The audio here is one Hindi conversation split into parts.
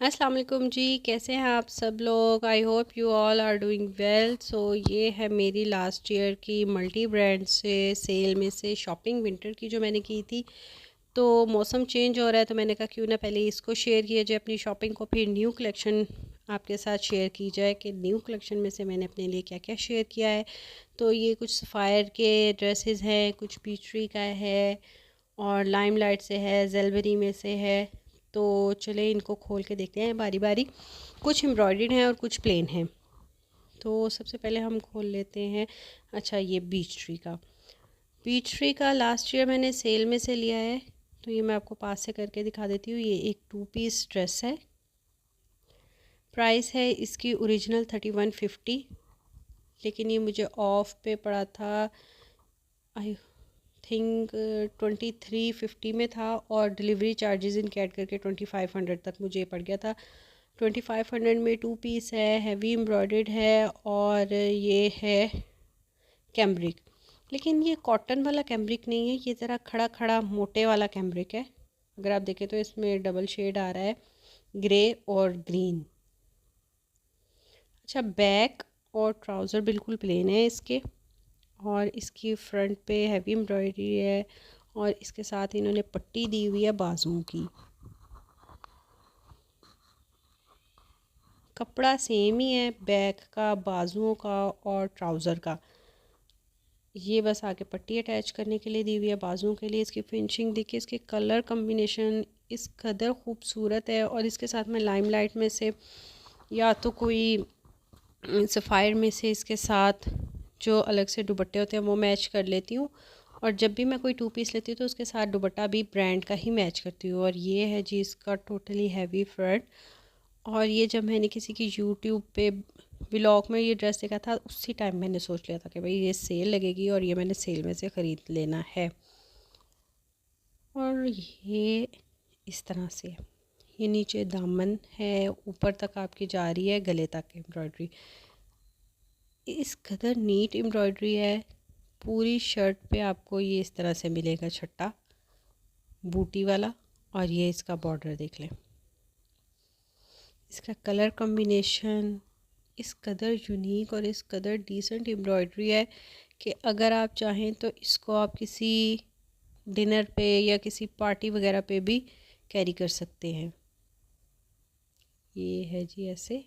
अस्सलाम वालेकुम जी। कैसे हैं आप सब लोग? I hope you all are doing well. So ये है मेरी लास्ट ईयर की मल्टी ब्रांड से सेल में से शॉपिंग विंटर की जो मैंने की थी। तो मौसम चेंज हो रहा है तो मैंने कहा क्यों ना पहले इसको शेयर किया जाए अपनी शॉपिंग को, फिर न्यू कलेक्शन आपके साथ शेयर की जाए कि न्यू कलेक्शन में से मैंने अपने लिए क्या क्या शेयर किया है। तो ये कुछ सफ़ायर के ड्रेसेस हैं, कुछ पीच ट्री का है और लाइमलाइट से है, जेलबरी में से है। तो चले इनको खोल के देखते हैं बारी बारी। कुछ एम्ब्रॉयडर्ड हैं और कुछ प्लेन हैं। तो सबसे पहले हम खोल लेते हैं। अच्छा, ये बीच ट्री का लास्ट ईयर मैंने सेल में से लिया है। तो ये मैं आपको पास से करके दिखा देती हूँ। ये एक 2 पीस ड्रेस है। प्राइस है इसकी ओरिजिनल 3150, लेकिन ये मुझे ऑफ पे पड़ा था आई थिंक 2350 में था, और डिलीवरी चार्जेस इनके ऐड करके 2500 तक मुझे पड़ गया था। 2500 में 2 पीस है, हैवी एम्ब्रॉयडर्ड है और ये है कैम्ब्रिक। लेकिन ये कॉटन वाला कैम्ब्रिक नहीं है, ये ज़रा खड़ा खड़ा मोटे वाला कैम्ब्रिक है। अगर आप देखें तो इसमें डबल शेड आ रहा है, ग्रे और ग्रीन। अच्छा, बैक और ट्राउज़र बिल्कुल प्लेन है इसके, और इसकी फ्रंट पे हैवी एम्ब्रॉयडरी है और इसके साथ इन्होंने पट्टी दी हुई है बाजुओं की। कपड़ा सेम ही है, बैक का, बाजुओं का और ट्राउज़र का। ये बस आगे पट्टी अटैच करने के लिए दी हुई है, बाजुओं के लिए। इसकी फिनिशिंग देखिए, इसके कलर कम्बिनेशन इस कदर खूबसूरत है। और इसके साथ मैं लाइमलाइट में से या तो कोई सफ़ायर में से इसके साथ जो अलग से दुपट्टे होते हैं वो मैच कर लेती हूँ। और जब भी मैं कोई 2 पीस लेती हूँ तो उसके साथ दुपट्टा भी ब्रांड का ही मैच करती हूँ। और ये है जी इसका टोटली हैवी फ्रंट। और ये जब मैंने किसी की यूट्यूब पे व्लॉग में ये ड्रेस देखा था, उसी टाइम मैंने सोच लिया था कि भाई ये सेल लगेगी और ये मैंने सेल में से ख़रीद लेना है। और ये इस तरह से, ये नीचे दामन है, ऊपर तक आपकी जा रही है, गले तक एम्ब्रॉयडरी। इस कदर नीट एम्ब्रॉयडरी है। पूरी शर्ट पे आपको ये इस तरह से मिलेगा छट्टा बूटी वाला। और ये इसका बॉर्डर देख लें, इसका कलर कॉम्बिनेशन इस कदर यूनिक और इस कदर डिसेंट एम्ब्रॉयडरी है कि अगर आप चाहें तो इसको आप किसी डिनर पे या किसी पार्टी वगैरह पे भी कैरी कर सकते हैं। ये है जी ऐसे,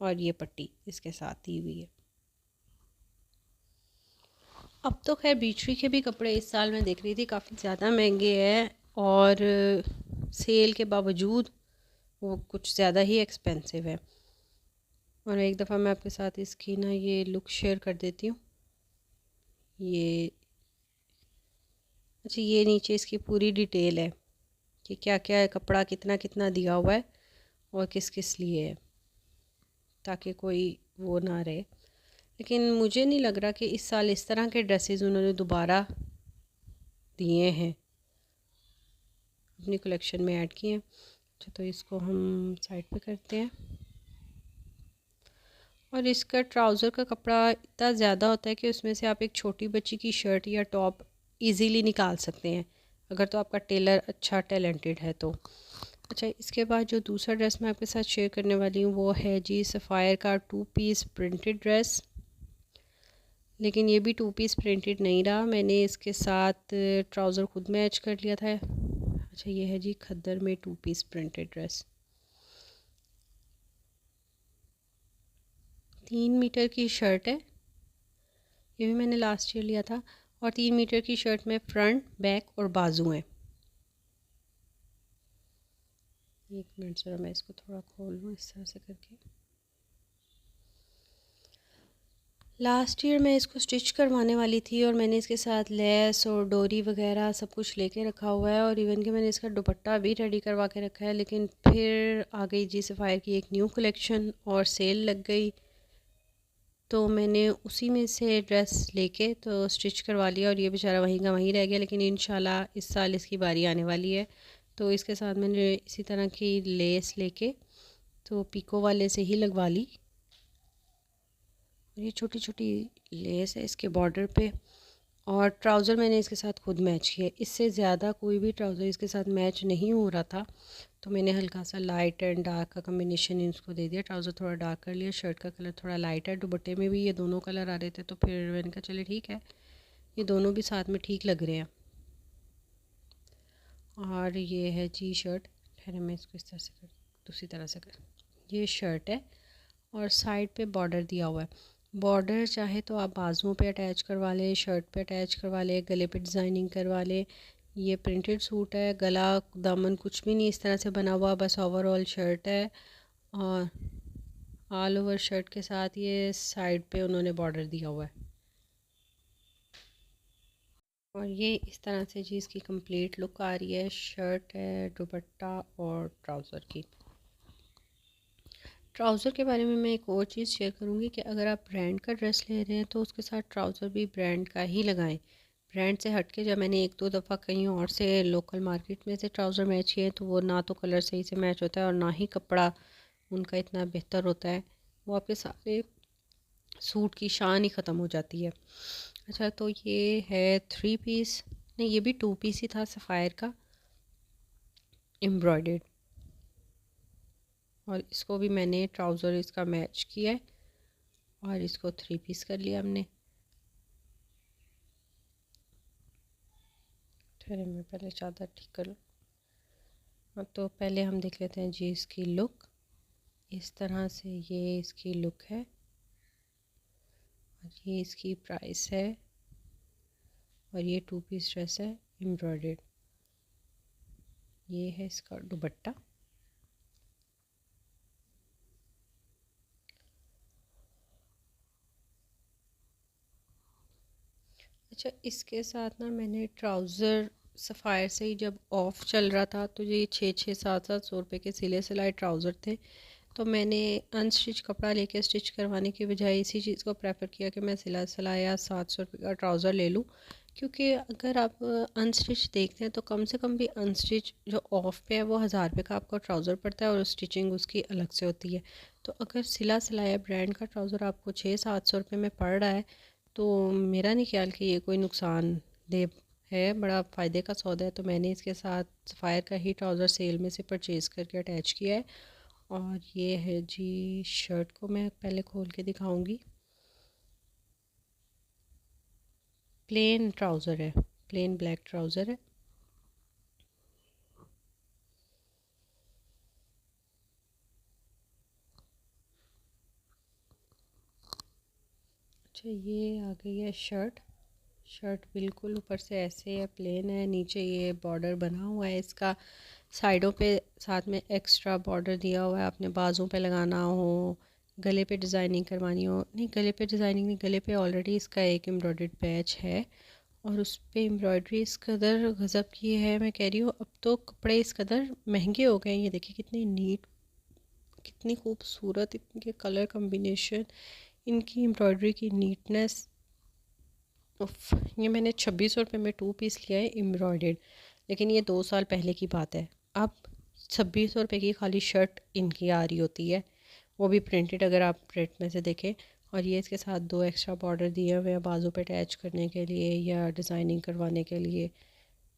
और ये पट्टी इसके साथ दी हुई है। अब तो खैर बीचवी के भी कपड़े इस साल मैं देख रही थी काफ़ी ज़्यादा महंगे हैं, और सेल के बावजूद वो कुछ ज़्यादा ही एक्सपेंसिव है। और एक दफ़ा मैं आपके साथ इसकी ना ये लुक शेयर कर देती हूँ। ये अच्छा, ये नीचे इसकी पूरी डिटेल है कि क्या क्या है, कपड़ा कितना कितना दिया हुआ है और किस किस लिए है, ताकि कोई वो ना रहे। लेकिन मुझे नहीं लग रहा कि इस साल इस तरह के ड्रेसेस उन्होंने दोबारा दिए हैं, अपनी कलेक्शन में ऐड किए हैं। अच्छा, तो इसको हम साइड पे करते हैं। और इसका ट्राउज़र का कपड़ा इतना ज़्यादा होता है कि उसमें से आप एक छोटी बच्ची की शर्ट या टॉप इजीली निकाल सकते हैं, अगर तो आपका टेलर अच्छा टैलेंटेड है तो। अच्छा, इसके बाद जो दूसरा ड्रेस मैं आपके साथ शेयर करने वाली हूँ वो है जी सफ़ायर का 2 पीस प्रिंटेड ड्रेस। लेकिन ये भी 2 पीस प्रिंटेड नहीं रहा, मैंने इसके साथ ट्राउज़र खुद मैच कर लिया था। अच्छा, ये है जी खद्दर में 2 पीस प्रिंटेड ड्रेस। 3 मीटर की शर्ट है, ये भी मैंने लास्ट ईयर लिया था। और 3 मीटर की शर्ट में फ्रंट, बैक और बाजू हैं। एक मिनट ज़रा मैं इसको थोड़ा खोल लूँ इस तरह से करके। लास्ट ईयर मैं इसको स्टिच करवाने वाली थी और मैंने इसके साथ लेस और डोरी वगैरह सब कुछ लेके रखा हुआ है, और इवन कि मैंने इसका दुपट्टा भी रेडी करवा के रखा है। लेकिन फिर आ गई जी सफ़ायर की एक न्यू कलेक्शन और सेल लग गई, तो मैंने उसी में से ड्रेस लेके तो स्टिच करवा लिया, और ये बेचारा वहीं का वहीं रह गया। लेकिन इंशाल्लाह इस साल इसकी बारी आने वाली है। तो इसके साथ मैंने इसी तरह की लेस लेके तो पीको वाले से ही लगवा ली। और ये छोटी छोटी लेस है इसके बॉर्डर पे, और ट्राउज़र मैंने इसके साथ खुद मैच किया, इससे ज़्यादा कोई भी ट्राउज़र इसके साथ मैच नहीं हो रहा था, तो मैंने हल्का सा लाइट एंड डार्क का कम्बिनेशन इसको दे दिया। ट्राउज़र थोड़ा डार्क कर लिया, शर्ट का कलर थोड़ा लाइट है, दुपट्टे में भी ये दोनों कलर आ रहे थे, तो फिर मैंने कहा चलिए ठीक है, ये दोनों भी साथ में ठीक लग रहे हैं। और ये है जी शर्ट, ठहरे मैं इसको इस तरह से कर, दूसरी तरह से कर, ये शर्ट है और साइड पे बॉर्डर दिया हुआ है। बॉर्डर चाहे तो आप बाजुओं पे अटैच करवा लें, शर्ट पे अटैच करवा लें, गले पे डिज़ाइनिंग करवा लें। ये प्रिंटेड सूट है, गला दामन कुछ भी नहीं इस तरह से बना हुआ, बस ओवरऑल शर्ट है और ऑल ओवर शर्ट के साथ ये साइड पे उन्होंने बॉर्डर दिया हुआ है। और ये इस तरह से जी इसकी कंप्लीट लुक आ रही है, शर्ट है, दुपट्टा और ट्राउज़र की। ट्राउज़र के बारे में मैं एक और चीज़ शेयर करूँगी कि अगर आप ब्रांड का ड्रेस ले रहे हैं तो उसके साथ ट्राउज़र भी ब्रांड का ही लगाएं। ब्रांड से हट के जब मैंने एक दो दफ़ा कहीं और से लोकल मार्केट में से ट्राउज़र मैच किए तो वो ना तो कलर सही से मैच होता है और ना ही कपड़ा उनका इतना बेहतर होता है, वो आपके सारे सूट की शान ही ख़त्म हो जाती है। अच्छा, तो ये है 3 पीस, नहीं ये भी 2 पीस ही था, सफ़ायर का एम्ब्रॉयडर्ड, और इसको भी मैंने ट्राउज़र इसका मैच किया है और इसको 3 पीस कर लिया हमने। ठहरे मैं पहले चादर ठीक कर लूँ। हाँ, तो पहले हम देख लेते हैं जी इसकी लुक, इस तरह से ये इसकी लुक है और ये इसकी प्राइस है और ये 2 पीस ड्रेस है एम्ब्रॉयडर्ड। ये है इसका दुपट्टा। अच्छा, इसके साथ ना मैंने ट्राउज़र सफ़ायर से ही जब ऑफ़ चल रहा था तो ये 600-700 के सिले सिलाए ट्राउज़र थे, तो मैंने अनस्टिच कपड़ा लेके स्टिच करवाने के बजाय इसी चीज़ को प्रेफर किया कि मैं सिला सिलाया 700 का ट्राउज़र ले लूँ, क्योंकि अगर आप अनस्टिच देखते हैं तो कम से कम भी अनस्टिच जो ऑफ़ पे है वो 1000 का आपको ट्राउज़र पड़ता है और स्टिचिंग उसकी अलग से होती है। तो अगर सिला सिलाया ब्रांड का ट्राउज़र आपको 600-700 में पड़ रहा है तो मेरा नहीं ख्याल कि ये कोई नुकसान दे है, बड़ा फ़ायदे का सौदा है। तो मैंने इसके साथ सफ़ायर का ही ट्राउज़र सेल में से परचेज़ करके अटैच किया है। और ये है जी शर्ट, को मैं पहले खोल के दिखाऊंगी। प्लेन ट्राउज़र है, प्लेन ब्लैक ट्राउज़र है। अच्छा, ये आ गई है शर्ट। शर्ट बिल्कुल ऊपर से ऐसे है, प्लेन है, नीचे ये बॉर्डर बना हुआ है इसका, साइडों पे साथ में एक्स्ट्रा बॉर्डर दिया हुआ है, आपने बाजू पे लगाना हो, गले पे डिज़ाइनिंग करवानी हो, नहीं गले पे डिज़ाइनिंग नहीं, गले पे ऑलरेडी इसका एक एम्ब्रॉयडर्ड पैच है और उस पर एम्ब्रॉयडरी इस कदर गज़ब की है, मैं कह रही हूँ अब तो कपड़े इस कदर महंगे हो गए हैं। ये देखिए कितनी नीट, कितनी खूबसूरत इनके कलर कम्बिनेशन, इनकी एम्ब्रॉयडरी की नीटनेस। ये मैंने 2600 में 2 पीस लिया है एम्ब्रॉयडर्ड, लेकिन ये 2 साल पहले की बात है। अब 2600 की खाली शर्ट इनकी आ रही होती है, वो भी प्रिंटेड अगर आप रेट में से देखें। और ये इसके साथ 2 एक्स्ट्रा बॉर्डर दिए हुए हैं बाजू पे अटैच करने के लिए या डिज़ाइनिंग करवाने के लिए।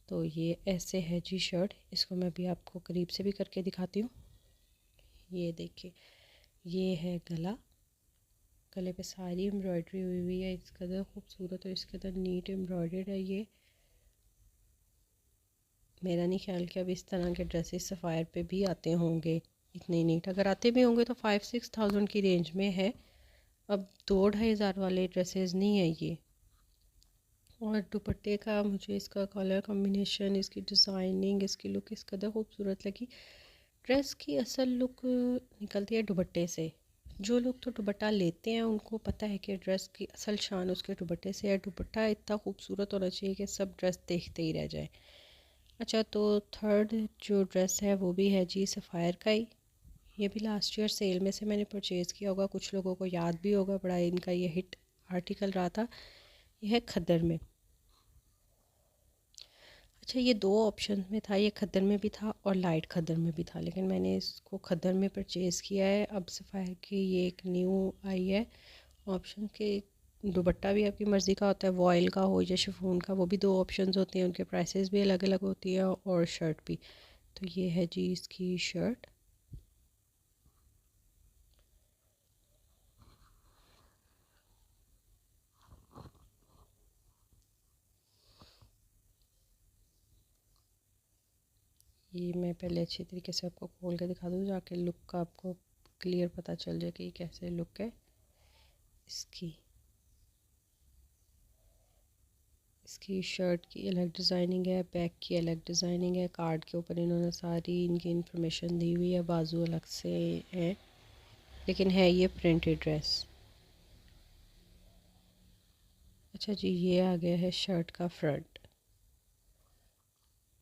तो ये ऐसे है जी शर्ट, इसको मैं भी आपको करीब से भी करके दिखाती हूँ। ये देखिए, ये है गला, गले पे सारी एम्ब्रॉयडरी हुई हुई है, इस कदर खूबसूरत और इस कदर नीट एम्ब्रॉयडर्ड है ये। मेरा नहीं ख्याल कि अब इस तरह के ड्रेसेस सफ़ायर पे भी आते होंगे इतने नीट, अगर आते भी होंगे तो 5-6 थाउजेंड की रेंज में है, अब 2-2.5 हज़ार वाले ड्रेसेस नहीं है ये। और दुपट्टे का मुझे इसका कलर कॉम्बिनेशन, इसकी डिज़ाइनिंग, इसकी लुक इस कदर खूबसूरत लगी। ड्रेस की असल लुक निकलती है दुपट्टे से। जो लोग तो दुपट्टा लेते हैं उनको पता है कि ड्रेस की असल शान उसके दुपट्टे से है। दुपट्टा इतना खूबसूरत होना चाहिए कि सब ड्रेस देखते ही रह जाए। अच्छा, तो थर्ड जो ड्रेस है वो भी है जी सफ़ायर का ही। ये भी लास्ट ईयर सेल में से मैंने परचेज़ किया होगा, कुछ लोगों को याद भी होगा, बड़ा इनका ये हिट आर्टिकल रहा था। यह है खद्दर में। अच्छा, ये दो ऑप्शन में था, ये खद्दर में भी था और लाइट खद्दर में भी था, लेकिन मैंने इसको खद्दर में परचेज़ किया है। अब सफ़ायर की ये एक न्यू आई है ऑप्शन के, दुपट्टा भी आपकी मर्ज़ी का होता है, वॉयल का हो या शिफॉन का, वो भी दो ऑप्शंस होते हैं, उनके प्राइसेस भी अलग अलग होती है, और शर्ट भी। तो ये है जी इसकी शर्ट। ये मैं पहले अच्छी तरीके से आपको खोल के दिखा दूँ, जाके लुक का आपको क्लियर पता चल जाए कि कैसे लुक है इसकी। इसकी शर्ट की अलग डिज़ाइनिंग है, बैक की अलग डिज़ाइनिंग है, कार्ड के ऊपर इन्होंने सारी इनकी इन्फॉर्मेशन दी हुई है, बाजू अलग से है, लेकिन है ये प्रिंटेड ड्रेस। अच्छा जी, ये आ गया है शर्ट का फ्रंट।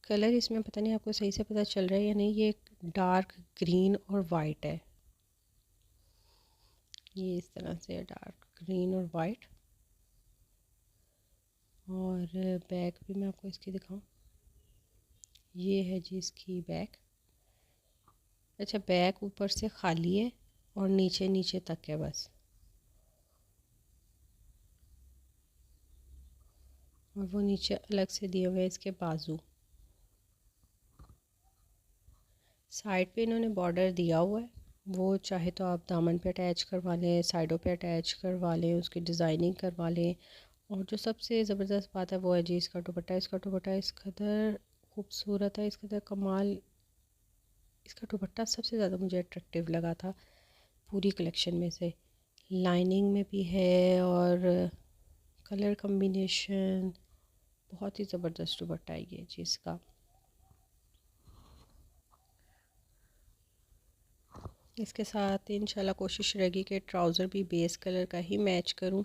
कलर इसमें पता नहीं आपको सही से पता चल रहा है या नहीं, ये डार्क ग्रीन और वाइट है, ये इस तरह से है, डार्क ग्रीन और वाइट। और बैक भी मैं आपको इसकी दिखाऊं, ये है जी इसकी बैक। अच्छा, बैक ऊपर से खाली है और नीचे नीचे तक है बस, और वो नीचे अलग से दिए हुए हैं इसके बाजू। साइड पे इन्होंने बॉर्डर दिया हुआ है, वो चाहे तो आप दामन पे अटैच करवा लें, साइडों पे अटैच करवा लें, उसकी डिज़ाइनिंग करवा लें। और जो सबसे ज़बरदस्त बात है वो है जी इसका दुपट्टा। इसका दुपट्टा इस कदर खूबसूरत है, इस कदर कमाल, इसका दुपट्टा सबसे ज़्यादा मुझे अट्रैक्टिव लगा था पूरी कलेक्शन में से। लाइनिंग में भी है और कलर कम्बिनेशन, बहुत ही ज़बरदस्त दुपट्टा है ये जी इसका। इसके साथ इंशाल्लाह कोशिश रहेगी कि ट्राउज़र भी बेस कलर का ही मैच करूं,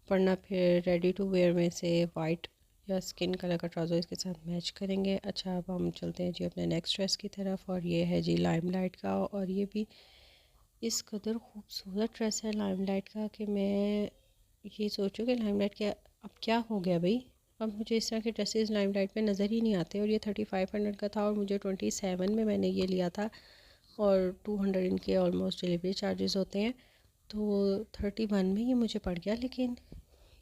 वरना फिर रेडी टू वेयर में से वाइट या स्किन कलर का ट्राउज़र इसके साथ मैच करेंगे। अच्छा, अब हम चलते हैं जी अपने नेक्स्ट ड्रेस की तरफ, और ये है जी लाइमलाइट का। और ये भी इस कदर खूबसूरत ड्रेस है लाइमलाइट का कि मैं ये सोचूं कि लाइमलाइट क्या, अब क्या हो गया भाई, अब मुझे इस तरह के ड्रेसेस लाइमलाइट में नज़र ही नहीं आते। और ये 3500 का था और मुझे 27 में मैंने ये लिया था, और 200 इनके ऑलमोस्ट डिलीवरी चार्जेस होते हैं, तो 31 में ये मुझे पड़ गया। लेकिन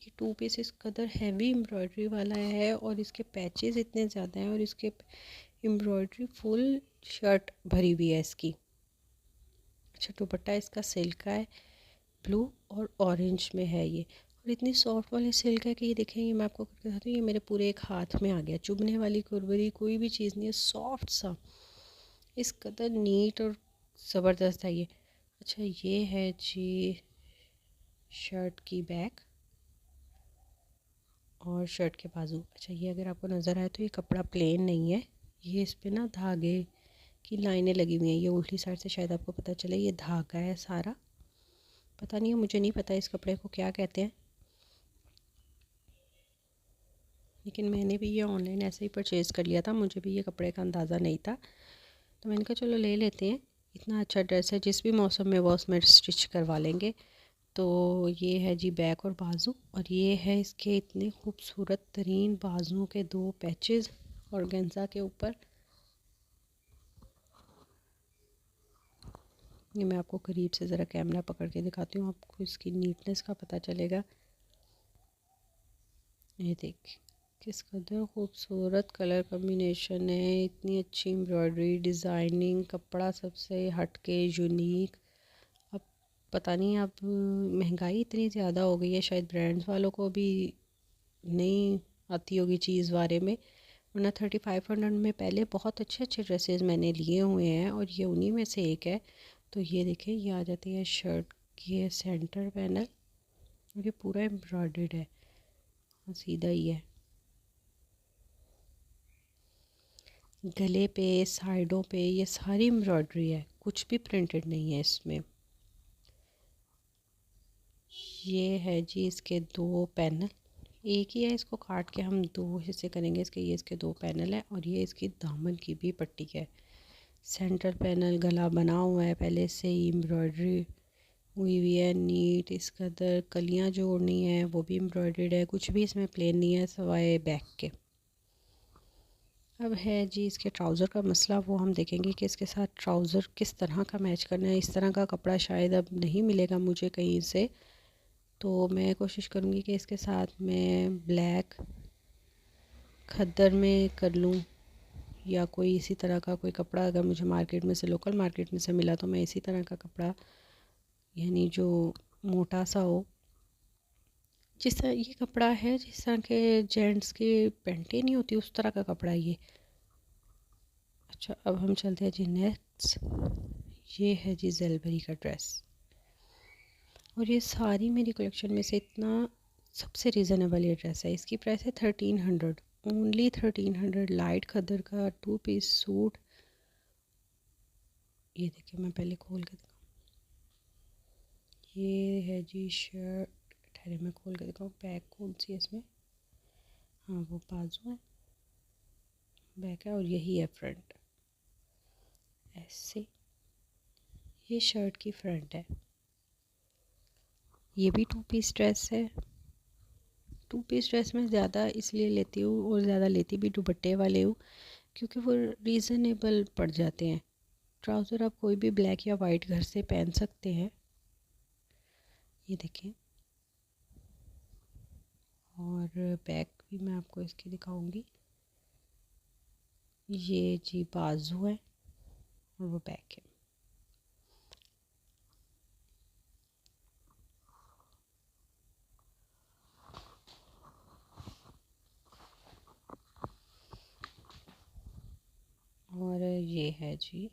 ये टू पीस इस कदर हैवी एम्ब्रॉयडरी वाला है और इसके पैचेस इतने ज़्यादा हैं, और इसके एम्ब्रॉयडरी फुल शर्ट भरी हुई है इसकी। अच्छा, दुपट्टा इसका सिल्क का है, ब्लू और ऑरेंज में है ये, और इतनी सॉफ्ट वाली सिल्क है कि ये देखें, ये मैं आपको करके दिखाती हूँ, ये मेरे पूरे एक हाथ में आ गया, चुभने वाली कुरबरी कोई भी चीज़ नहीं है, सॉफ्ट सा, इस कदर नीट और ज़बरदस्त है ये। अच्छा, ये है जी शर्ट की बैक और शर्ट के बाजू। अच्छा, ये अगर आपको नज़र आए तो ये कपड़ा प्लेन नहीं है, ये इस पे ना धागे की लाइनें लगी हुई हैं, ये उल्टी साइड से शायद आपको पता चले, ये धागा है सारा, पता नहीं है, मुझे नहीं पता इस कपड़े को क्या कहते हैं, लेकिन मैंने भी ये ऑनलाइन ऐसे ही परचेज़ कर लिया था, मुझे भी ये कपड़े का अंदाज़ा नहीं था, तो मैंने कहा चलो ले लेते हैं, इतना अच्छा ड्रेस है, जिस भी मौसम में वो उसमें स्टिच करवा लेंगे। तो ये है जी बैक और बाजू, और ये है इसके इतने खूबसूरत तरीन बाजुओं के दो पैचेस ऑर्गेन्जा के ऊपर। ये मैं आपको करीब से ज़रा कैमरा पकड़ के दिखाती हूँ, आपको इसकी नीटनेस का पता चलेगा। ये देख किस कदर खूबसूरत कलर कम्बिनेशन है, इतनी अच्छी एम्ब्रॉयडरी डिज़ाइनिंग, कपड़ा सबसे हटके यूनिक। अब पता नहीं, अब महंगाई इतनी ज़्यादा हो गई है, शायद ब्रांड्स वालों को भी नहीं आती होगी चीज़ बारे में, वरना 3500 में पहले बहुत अच्छे अच्छे ड्रेसेस मैंने लिए हुए हैं, और ये उन्हीं में से एक है। तो ये देखें, ये आ जाती है शर्ट की है सेंटर पैनल, और ये पूरा एम्ब्रॉयडर्ड है, सीधा ही है, गले पे साइडों पे ये सारी एम्ब्रॉयडरी है, कुछ भी प्रिंटेड नहीं है इसमें। ये है जी इसके दो पैनल, एक ही है, इसको काट के हम दो हिस्से करेंगे इसके, ये इसके दो पैनल है, और ये इसकी दामन की भी पट्टी है, सेंटर पैनल गला बना हुआ है पहले से ही, एम्ब्रॉयडरी हुई हुई है नीट, इस कदर कलियाँ जोड़नी है वो भी एम्ब्रॉयडर्ड है, कुछ भी इसमें प्लेन नहीं है सवाए बैक के। अब है जी इसके ट्राउज़र का मसला, वो हम देखेंगे कि इसके साथ ट्राउज़र किस तरह का मैच करना है। इस तरह का कपड़ा शायद अब नहीं मिलेगा मुझे कहीं से, तो मैं कोशिश करूँगी कि इसके साथ मैं ब्लैक खद्दर में कर लूँ, या कोई इसी तरह का कोई कपड़ा अगर मुझे मार्केट में से, लोकल मार्केट में से मिला, तो मैं इसी तरह का कपड़ा, यानी जो मोटा सा हो, जिस तरह ये कपड़ा है, जिस तरह के जेंट्स की पैंटें नहीं होती उस तरह का कपड़ा ये। अच्छा, अब हम चलते हैं जी नेक्स्ट। ये है जी ज़ेलबरी का ड्रेस, और ये सारी मेरी कलेक्शन में से इतना सबसे रीज़नेबल ये ड्रेस है। इसकी प्राइस है 1300, ओनली 1300। लाइट खद्दर का 2 पीस सूट। ये देखिए, मैं पहले खोल के दिखाऊँ। ये है जी शर्ट, ठहरे मैं खोल के दिखाऊँ। बैक कौन सी है इसमें? हाँ, वो बाजू है, बैक है, और यही है फ्रंट। ऐसे ये शर्ट की फ्रंट है। ये भी 2 पीस ड्रेस है। 2 पीस ड्रेस में ज़्यादा इसलिए लेती हूँ, और ज़्यादा लेती भी दुपट्टे वाले हूँ, क्योंकि वो रीज़नेबल पड़ जाते हैं। ट्राउज़र आप कोई भी ब्लैक या वाइट घर से पहन सकते हैं। ये देखें, और बैक भी मैं आपको इसकी दिखाऊंगी। ये जी बाजू है, और वो बैक है। और ये है जी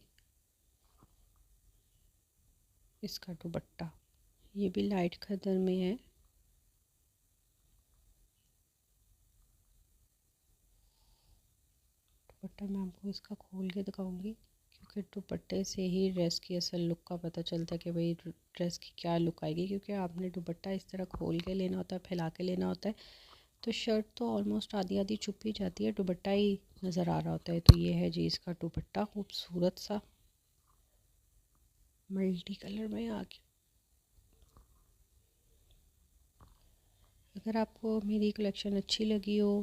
इसका दुपट्टा, ये भी लाइट खदर में है। दुपट्टा मैं आपको इसका खोल के दिखाऊंगी, क्योंकि दुपट्टे से ही ड्रेस की असल लुक का पता चलता है कि भाई ड्रेस की क्या लुक आएगी। क्योंकि आपने दुपट्टा इस तरह खोल के लेना होता है, फैला के लेना होता है, तो शर्ट तो ऑलमोस्ट आधी आधी छुप ही जाती है, दुपट्टा ही नज़र आ रहा होता है। तो ये है जी इसका दुपट्टा, खूबसूरत सा मल्टी कलर में आ गया। अगर आपको मेरी कलेक्शन अच्छी लगी हो